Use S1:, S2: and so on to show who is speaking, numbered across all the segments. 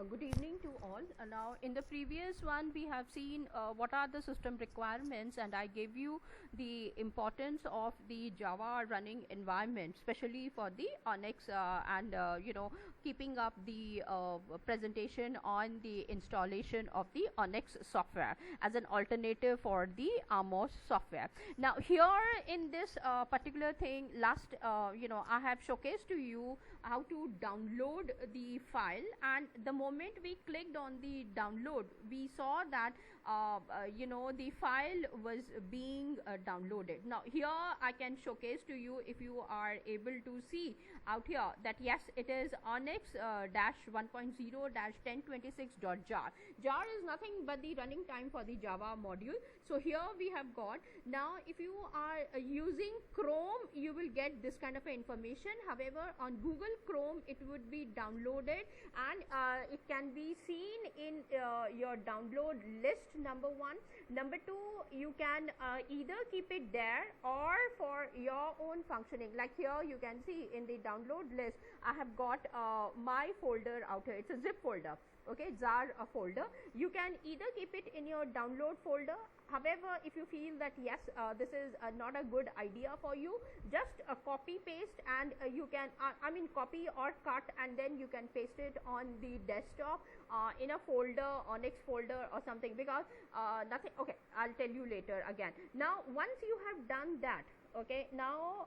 S1: Good evening to all. Now, in the previous one, we have seen what are the system requirements, and I gave you the importance of the Java running environment, especially for the Onyx, and keeping up the presentation on the installation of the Onyx software as an alternative for the Amos software. Now, here in this particular thing, I have showcased to you how to download the file, and the moment we clicked on the download, we saw that the file was being downloaded. Now here I can showcase to you, if you are able to see out here, that yes, it is Onyx dash 1.0 dash 1026.jar. Jar is nothing but the running time for the Java module. So here we have got, now if you are using Chrome, you will get this kind of information. However, on Google Chrome it would be downloaded, and it can be seen in your download list, number one. Number two, you can either keep it there or for your own functioning. Like here you can see in the download list, I have got my folder out here. It's a zip folder, okay, jar folder. You can either keep it in your download folder. However, if you feel that yes, this is not a good idea for you, just copy paste, and you can copy or cut, and then you can paste it on the desktop in a folder, Onyx folder or something, because nothing. Okay, I'll tell you later again. Now once you have done that, okay, now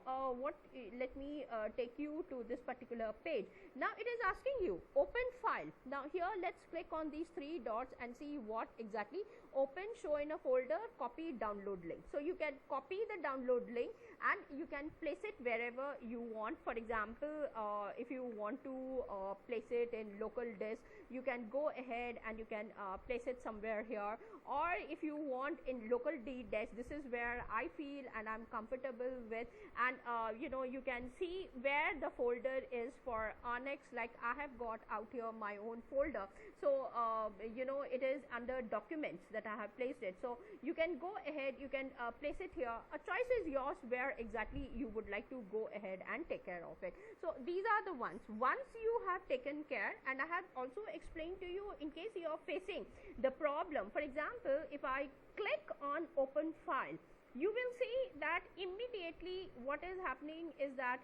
S1: let me take you to this particular page. Now it is asking you open file. Now here let's click on these three dots and see what exactly. Open, show in a folder, copy, download link. So you can copy the download link and you can place it wherever you want. For example, if you want to place it in local disk, you can go ahead and you can place it somewhere here. Or if you want in local D disk, this is where I feel and I'm comfortable with, and you can see where the folder is for Onyx. Like I have got out here my own folder, so it is under documents that I have placed it. So you can go ahead, you can place it here. A choice is yours where exactly you would like to go ahead and take care of it. So these are the ones. Once you have taken care, and I have also explained to you, in case you are facing the problem, for example, if I click on open file, you will see that immediately what is happening is that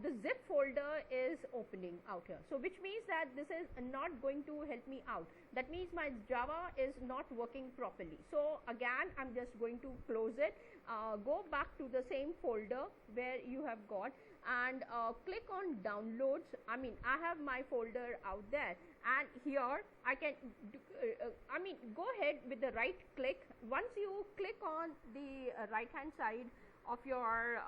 S1: the zip folder is opening out here. So which means that this is not going to help me out. That means my Java is not working properly. So again, I'm just going to close it, go back to the same folder where you have got, and click on downloads. I have my folder out there, and here I can go ahead with the right click. Once you click on the right hand side of your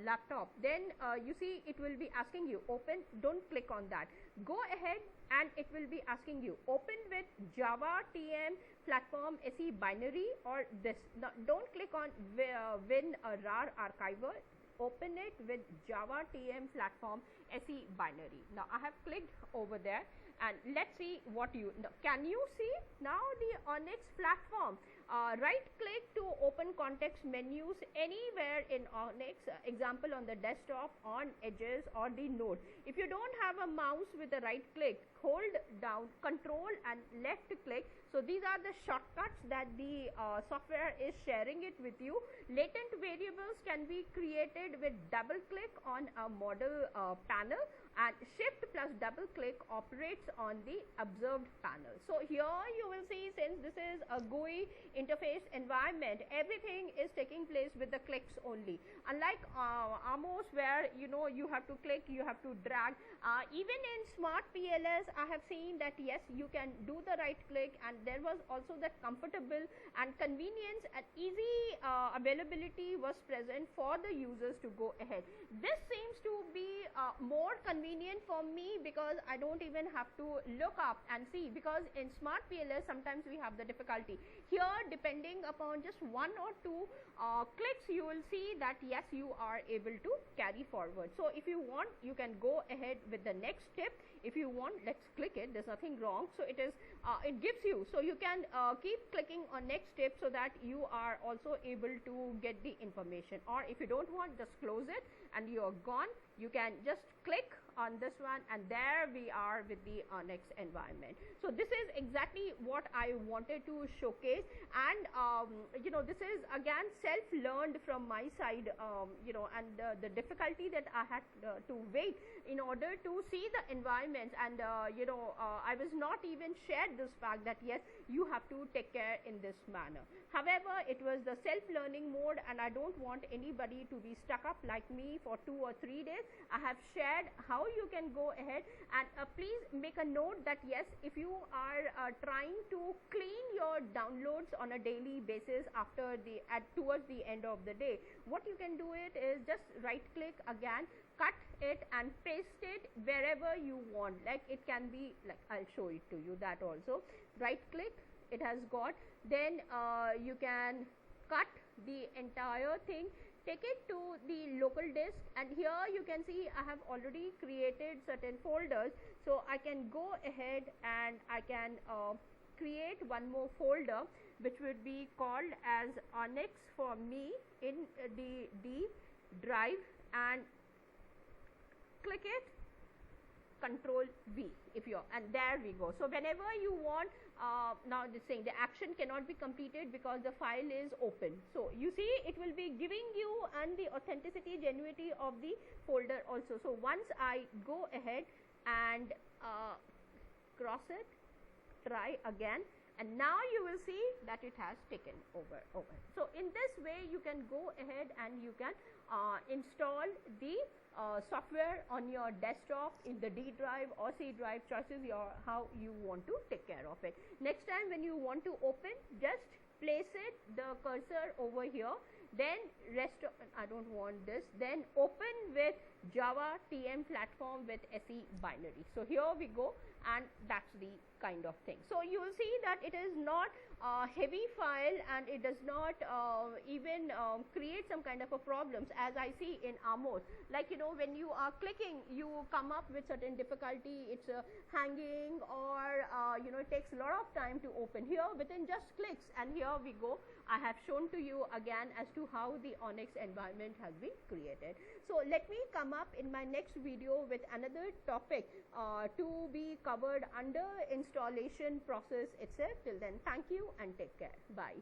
S1: laptop, then you see it will be asking you open. Don't click on that. Go ahead and it will be asking you open with Java TM platform SE binary or this. Now, don't click on WinRAR archiver. Open it with Java TM platform SE binary. Now I have clicked over there, and let's see what can you see now the Onyx platform. Right click to open context menus anywhere in Onyx, example on the desktop, on edges or the node. If you don't have a mouse with the right click, hold down control and left click. So these are the shortcuts that the software is sharing it with you. Latent variables can be created with double click on a model panel, and shift plus double click operates on the observed panel. So here you will see, since this is a GUI interface environment, everything is taking place with the clicks only. Unlike Amos, where you have to click, you have to drag. Even in Smart PLS, I have seen that yes, you can do the right click, and there was also that comfortable and convenience and easy availability was present for the users to go ahead. This seems to be more convenient for me, because I don't even have to look up and see, because in Smart PLS sometimes we have the difficulty. Here, depending upon just one or two clicks, you will see that yes, you are able to carry forward. So if you want, you can go ahead with the next step. if you want, let's click it, there's nothing wrong. So it is, it gives you, so you can keep clicking on next step so that you are also able to get the information, or if you don't want, just close it and you are gone. You can just click on this one, and there we are with the Onyx environment. So this is exactly what I wanted to showcase, and you know, this is again self-learned from my side, you know, and the difficulty that I had to wait in order to see the environments, and you know, I was not even shared this fact that yes, you have to take care in this manner. However, it was the self-learning mode, and I don't want anybody to be stuck up like me for 2 or 3 days. I have shared how you can go ahead, and please make a note that yes, if you are trying to clean your downloads on a daily basis after the towards the end of the day, what you can do it is just right click again, cut it and paste it wherever you want. Like it can be like, I'll show it to you that also. Right click, it has got, then you can cut the entire thing, take it to the local disk, and here you can see I have already created certain folders. So I can go ahead and I can create one more folder which would be called as Onyx for me in the D drive, and click it, Control V if you're, and there we go. So whenever you want, now this saying the action cannot be completed because the file is open. So you see it will be giving you and the authenticity, genuinity of the folder also. So once I go ahead and cross it, try again, and now you will see that it has taken over. So in this way you can go ahead and you can install the software on your desktop in the D drive or C drive, choices your how you want to take care of it. Next time when you want to open, just place it the cursor over here, then I don't want this, then open with Java TM platform with SE binary. So here we go, and that's the kind of thing. So you will see that it is not a heavy file, and it does not even create some kind of a problems as I see in Amos. Like, you know, when you are clicking, you come up with certain difficulty, it's hanging, or you know, it takes a lot of time to open. Here within just clicks, and here we go, I have shown to you again as to how the Onyx environment has been created. So let me come up in my next video with another topic to be covered under installation process itself. Till then, thank you and take care. Bye.